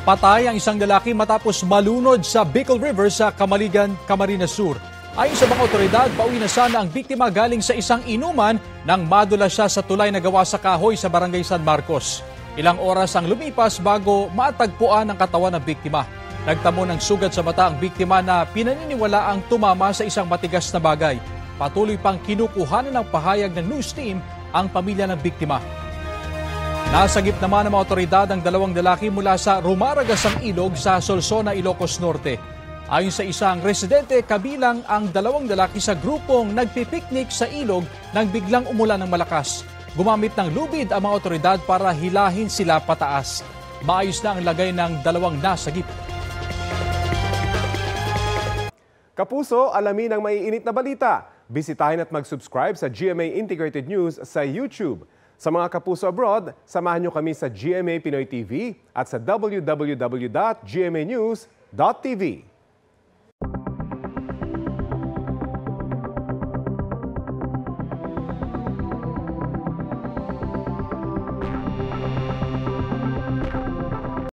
Patay ang isang lalaki matapos malunod sa Bicol River sa Camaligan, Camarines Sur. Ayon sa mga otoridad, pauwi na sana ang biktima galing sa isang inuman nang madula siya sa tulay na gawa sa kahoy sa Barangay San Marcos. Ilang oras ang lumipas bago matagpuan ang katawan ng biktima. Nagtamo ng sugat sa mata ang biktima na pinaniniwala ang tumama sa isang matigas na bagay. Patuloy pang kinukuhanan ng pahayag ng news team ang pamilya ng biktima. Nasagip naman ng mga otoridad ang dalawang lalaki mula sa Rumaragasang Ilog sa Solsona, Ilocos Norte. Ayon sa isang residente, kabilang ang dalawang lalaki sa grupong nagpipiknik sa ilog nang biglang umulan ng malakas. Gumamit ng lubid ang mga otoridad para hilahin sila pataas. Maayos na ang lagay ng dalawang nasagip. Kapuso, alamin ang maiinit na balita. Bisitahin at mag-subscribe sa GMA Integrated News sa YouTube. Sa mga kapuso abroad, samahan nyo kami sa GMA Pinoy TV at sa www.gmanews.tv.